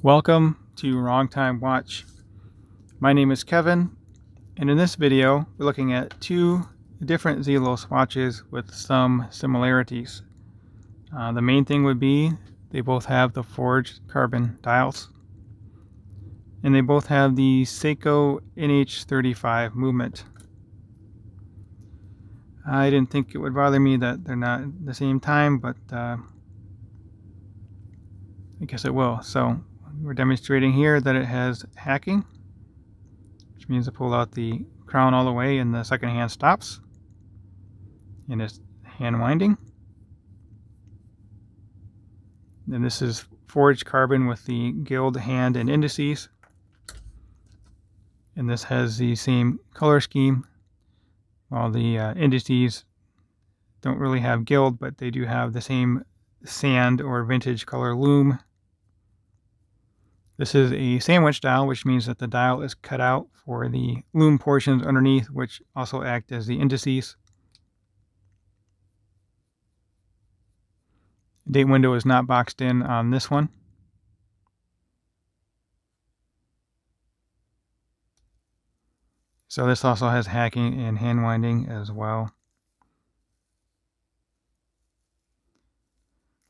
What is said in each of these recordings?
Welcome to Wrong Time Watch. My name is Kevin, and in this video, we're looking at two different Zelos watches with some similarities. The main thing would be they both have the forged carbon dials, and they both have the Seiko NH35 movement. I didn't think it would bother me that they're not at the same time, but I guess it will. So we're demonstrating here that it has hacking, which means I pull out the crown all the way and the second hand stops, and it's hand winding. And this is forged carbon with the guild hand and indices, and this has the same color scheme, while the indices don't really have guild, but they do have the same sand or vintage color loom. This is a sandwich dial, which means that the dial is cut out for the loom portions underneath, which also act as the indices. Date window is not boxed in on this one. So this also has hacking and hand winding as well.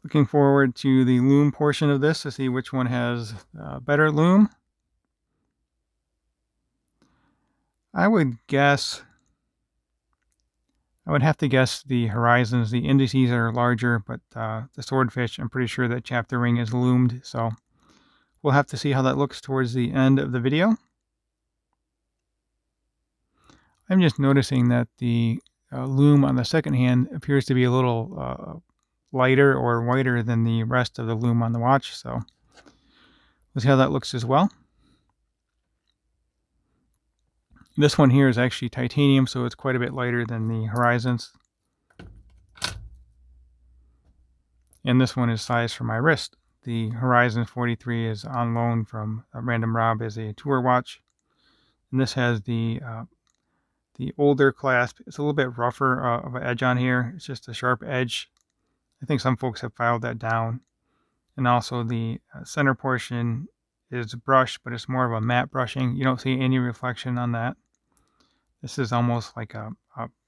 Looking forward to the loom portion of this to see which one has better loom. I would have to guess the Horizons. The indices are larger, but the Swordfish, I'm pretty sure that chapter ring is loomed. So we'll have to see how that looks towards the end of the video. I'm just noticing that the loom on the second hand appears to be a little lighter or whiter than the rest of the loom on the watch. So we'll see how that looks as well. This one here is actually titanium, so it's quite a bit lighter than the Horizons. And this one is sized for my wrist. The Horizon 43 is on loan from Random Rob as a tour watch. And this has the older clasp. It's a little bit rougher of an edge on here. It's just a sharp edge. I think some folks have filed that down. And also the center portion is brushed, but it's more of a matte brushing. You don't see any reflection on that. This is almost like a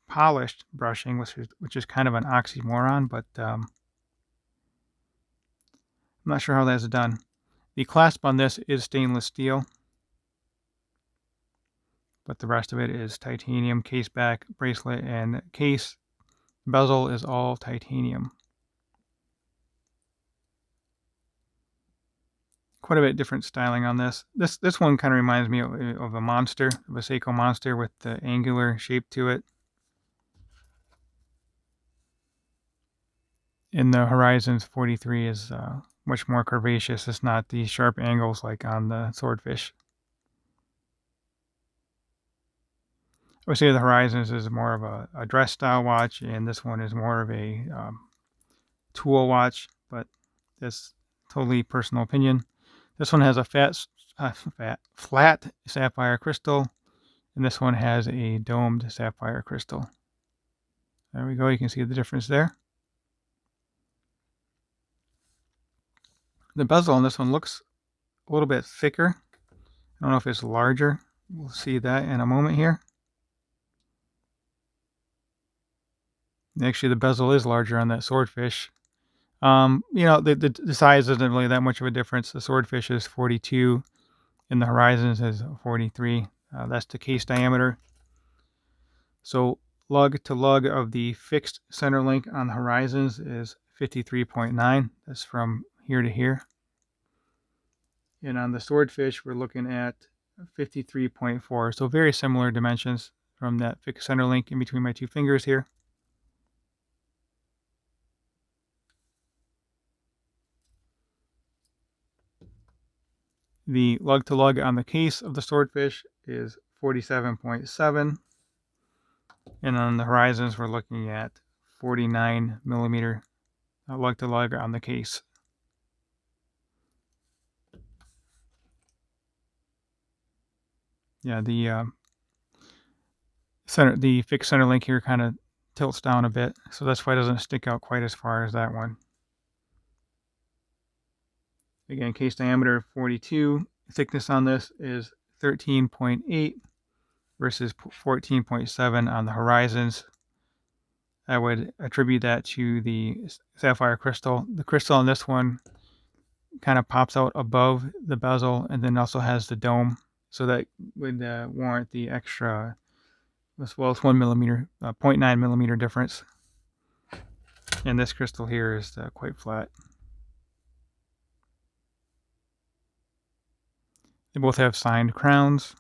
polished brushing, which is kind of an oxymoron, but I'm not sure how that's done. The clasp on this is stainless steel, but the rest of it is titanium. Case back, bracelet, and case bezel is all titanium. Quite a bit different styling on this. This one kind of reminds me of a monster, of a Seiko monster with the angular shape to it. And the Horizons 43 is much more curvaceous. It's not these sharp angles like on the Swordfish. I would say the Horizons is more of a dress style watch, and this one is more of a tool watch, but that's totally personal opinion. This one has a flat sapphire crystal, and this one has a domed sapphire crystal. There we go. You can see the difference there. The bezel on this one looks a little bit thicker. I don't know if it's larger. We'll see that in a moment here. Actually, the bezel is larger on that Swordfish. The size isn't really that much of a difference. The Swordfish is 42 and the Horizons is 43. That's the case diameter. So lug to lug of the fixed center link on the Horizons is 53.9. That's from here to here. And on the Swordfish, we're looking at 53.4. So very similar dimensions from that fixed center link in between my two fingers here. The lug to lug on the case of the Swordfish is 47.7. And on the Horizons, we're looking at 49 millimeter lug to lug on the case. Yeah, the fixed center link here kind of tilts down a bit, so that's why it doesn't stick out quite as far as that one. Again, case diameter 42. Thickness on this is 13.8 versus 14.7 on the Horizons. I would attribute that to the sapphire crystal. The crystal on this one kind of pops out above the bezel and then also has the dome, so that would warrant the extra, as well as 1 millimeter, 0.9 millimeter difference. And this crystal here is quite flat. They both have signed crowns.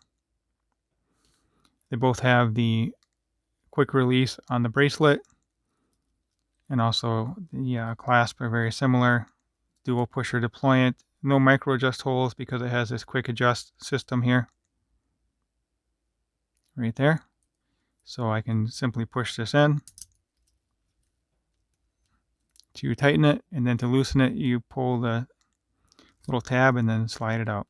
They both have the quick release on the bracelet, and also the clasp are very similar. Dual pusher deployant. No micro adjust holes because it has this quick adjust system here. Right there. So I can simply push this in to tighten it, and then to loosen it, you pull the little tab and then slide it out.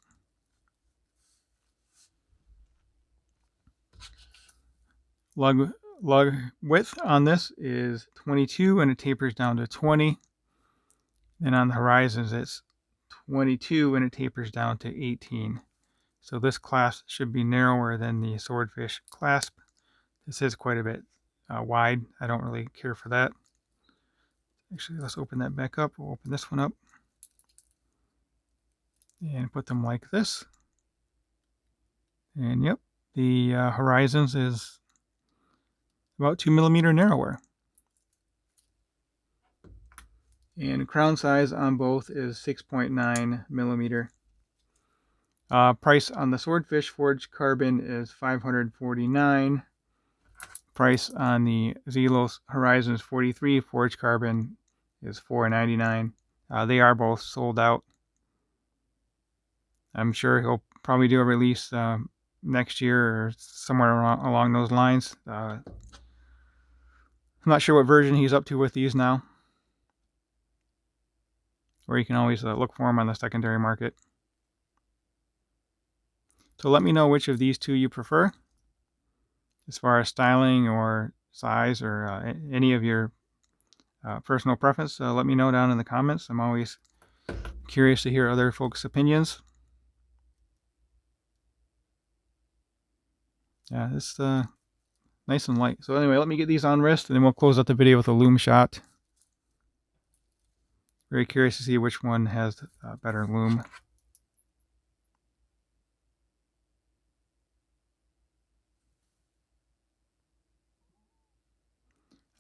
Lug width on this is 22 and it tapers down to 20. And on the Horizons, it's 22 and it tapers down to 18. So this clasp should be narrower than the Swordfish clasp. This is quite a bit wide. I don't really care for that. Actually, let's open that back up. We'll open this one up and put them like this. And yep, the Horizons is about 2 millimeter narrower. And crown size on both is 6.9 millimeter. Price on the Swordfish forged carbon is $549. Price on the Zelos Horizons 43 forged carbon is $499. They are both sold out. I'm sure he'll probably do a release next year or somewhere along those lines. I'm not sure what version he's up to with these now. Or you can always look for them on the secondary market. So let me know which of these two you prefer, as far as styling or size or any of your personal preference. Let me know down in the comments. I'm always curious to hear other folks' opinions. Yeah, it's nice and light. So anyway, let me get these on wrist, and then we'll close out the video with a loom shot. Very curious to see which one has better loom.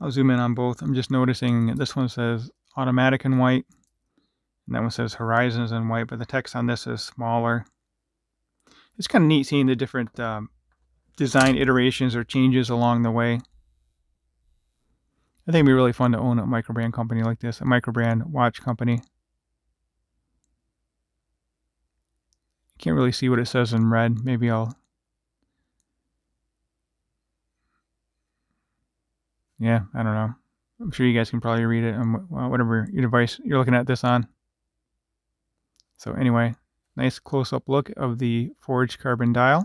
I'll zoom in on both. I'm just noticing this one says automatic in white, and that one says Horizons in white, but the text on this is smaller. It's kind of neat seeing the different design iterations or changes along the way. I think it'd be really fun to own a microbrand company like this, a microbrand watch company. Can't really see what it says in red. Maybe I'll... Yeah, I don't know. I'm sure you guys can probably read it on whatever your device you're looking at this on. So anyway, nice close-up look of the forged carbon dial.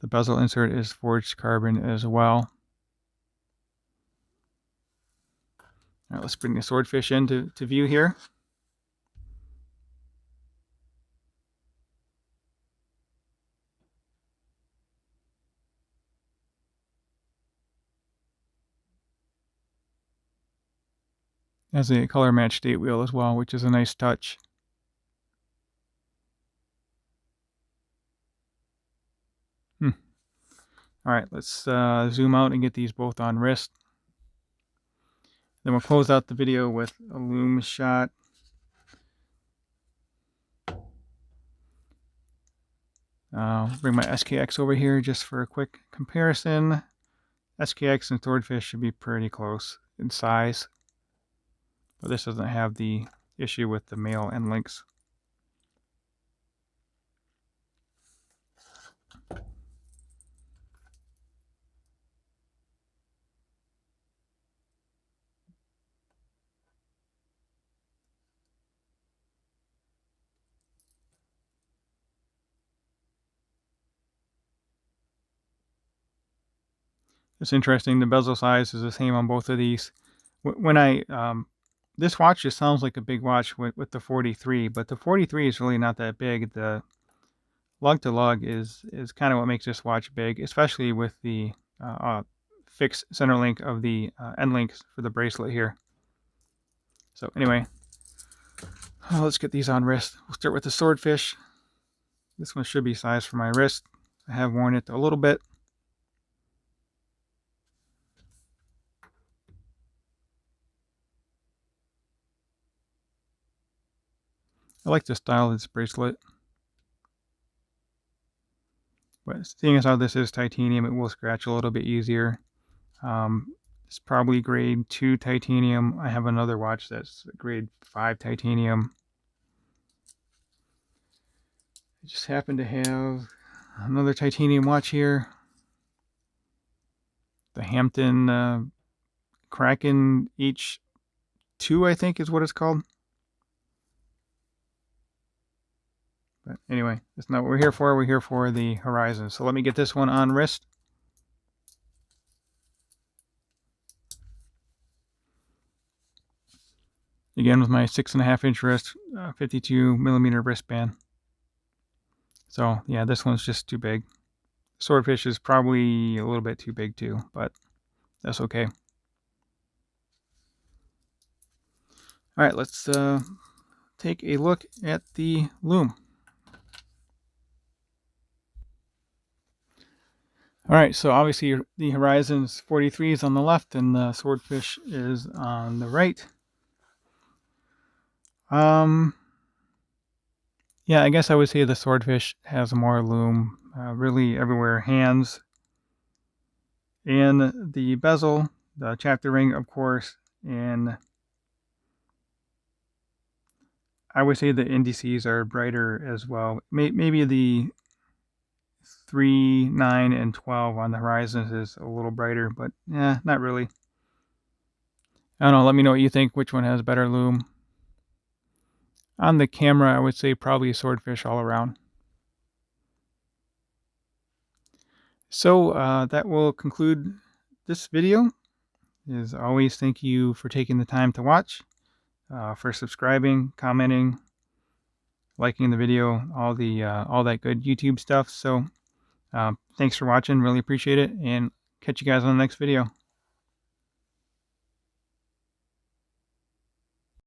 The bezel insert is forged carbon as well. All right, let's bring the Swordfish into view here. Has a color match date wheel as well, which is a nice touch. All right, let's zoom out and get these both on wrist. Then we'll close out the video with a loom shot. I'll bring my SKX over here just for a quick comparison. SKX and Swordfish should be pretty close in size, but this doesn't have the issue with the male end links. It's interesting, the bezel size is the same on both of these. When I this watch just sounds like a big watch with the 43, but the 43 is really not that big. The lug to lug is kind of what makes this watch big, especially with the fixed center link of the end links for the bracelet here. So anyway, let's get these on wrist. We'll start with the Swordfish. This one should be sized for my wrist. I have worn it a little bit. I like the style of this bracelet. But seeing as how this is titanium, it will scratch a little bit easier. It's probably grade 2 titanium. I have another watch that's grade 5 titanium. I just happen to have another titanium watch here. The Hampton Kraken H2, I think is what it's called. But anyway, that's not what we're here for. We're here for the Horizon. So let me get this one on wrist. Again, with my 6.5-inch wrist, 52mm wristband. So yeah, this one's just too big. Swordfish is probably a little bit too big too, but that's okay. All right, let's take a look at the loom. All right, so obviously the Horizons 43 is on the left and the Swordfish is on the right. Yeah, I guess I would say the Swordfish has more loom, really everywhere. Hands and the bezel, the chapter ring, of course, and I would say the indices are brighter as well. Maybe the 3, 9, and 12 on the Horizons is a little brighter, but yeah, not really. I don't know. Let me know what you think. Which one has better loom? On the camera, I would say probably Swordfish all around. So that will conclude this video. As always, thank you for taking the time to watch, for subscribing, commenting, liking the video, all that good YouTube stuff. So thanks for watching. Really appreciate it, and catch you guys on the next video.